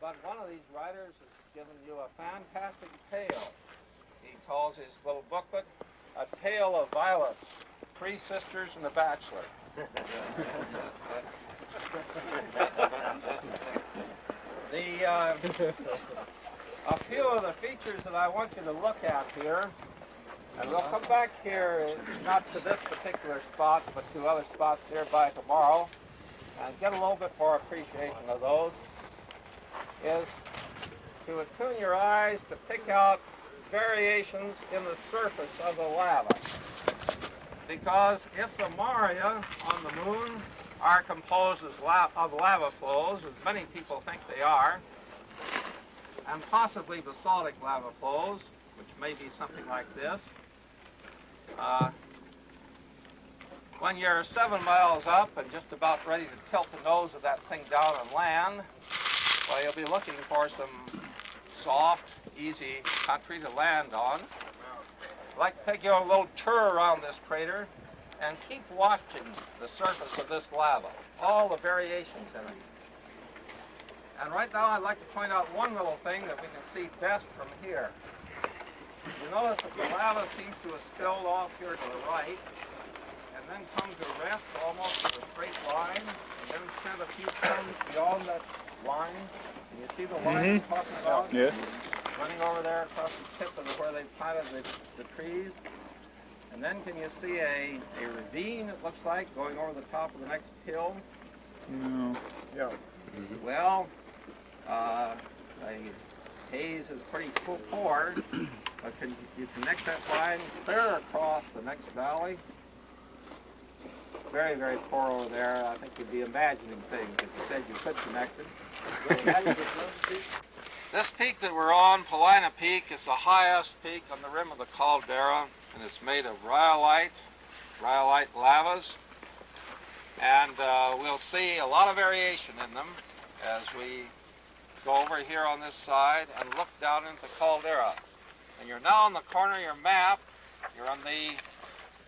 But one of these writers has given you a fantastic tale. He calls his little booklet A Tale of Violets, Three Sisters and a Bachelor. A few of the features that I want you to look at here, and we'll come back here, not to this particular spot, but to other spots nearby tomorrow, and get a little bit more appreciation of those, is to attune your eyes to pick out variations in the surface of the lava. Because if the maria on the moon are composed of lava flows, as many people think they are, and possibly basaltic lava flows, which may be something like this, when you're 7 miles up and just about ready to tilt the nose of that thing down and land, well, you'll be looking for some soft, easy country to land on. I'd like to take you on a little tour around this crater and keep watching the surface of this lava, all the variations in it. And right now I'd like to point out one little thing that we can see best from here. You notice that the lava seems to have spilled off here to the right, and then come to rest almost in a straight line, and then send a few tons beyond that line. Can you see the line I'm talking about? Yes. Running over there across the tip of where they planted the trees. And then can you see a ravine, it looks like, going over the top of the next hill? No. Yeah. Well, the haze is pretty poor, but you connect that line clear across the next valley. Very, very poor over there. I think you'd be imagining things if you said you could connect it. This peak that we're on, Paulina Peak, is the highest peak on the rim of the caldera, and it's made of rhyolite lavas. And we'll see a lot of variation in them as we go over here on this side and look down into the caldera. And you're now on the corner of your map. You're on the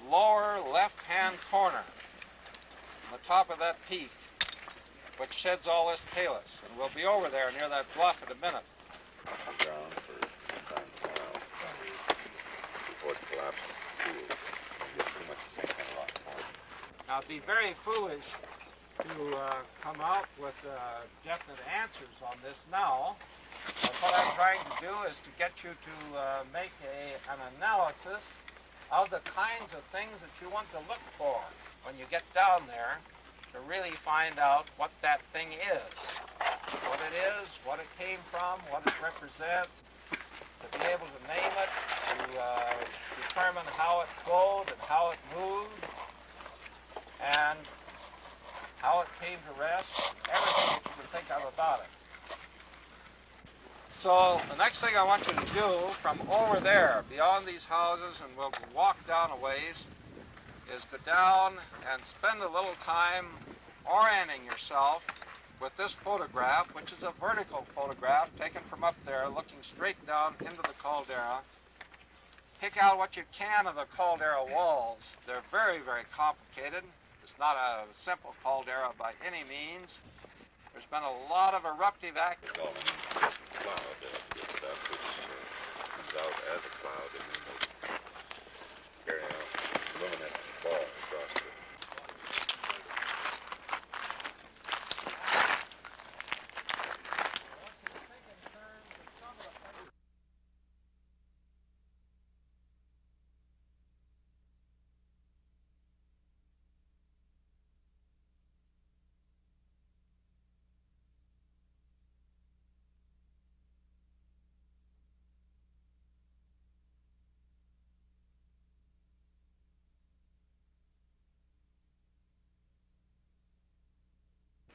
lower left-hand corner, on the top of that peak, which sheds all this talus. And we'll be over there near that bluff in a minute. Ground for some time tomorrow before it collapses. Get too much the same kind of rock. Now, it'd be very foolish to come out with definite answers on this now. But what I'm trying to do is to get you to make an analysis of the kinds of things that you want to look for when you get down there to really find out what that thing is. What it is, what it came from, what it represents, to be able to name it, to determine how it flowed and how it moved, and how it came to rest, everything that you can think of about it. So the next thing I want you to do from over there, beyond these houses, and we'll walk down a ways, is go down and spend a little time orienting yourself with this photograph, which is a vertical photograph taken from up there, looking straight down into the caldera. Pick out what you can of the caldera walls. They're very, very complicated. It's not a simple caldera by any means. There's been a lot of eruptive activity. Cloud, that comes out as a cloud, and then they carry out luminous ball across it.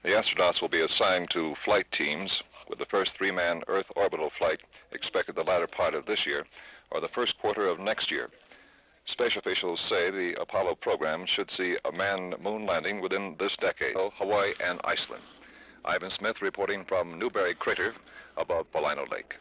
The astronauts will be assigned to flight teams, with the first 3-man Earth orbital flight expected the latter part of this year or the first quarter of next year. Space officials say the Apollo program should see a manned moon landing within this decade. Hawaii and Iceland. Ivan Smith reporting from Newberry Crater above Paulina Lake.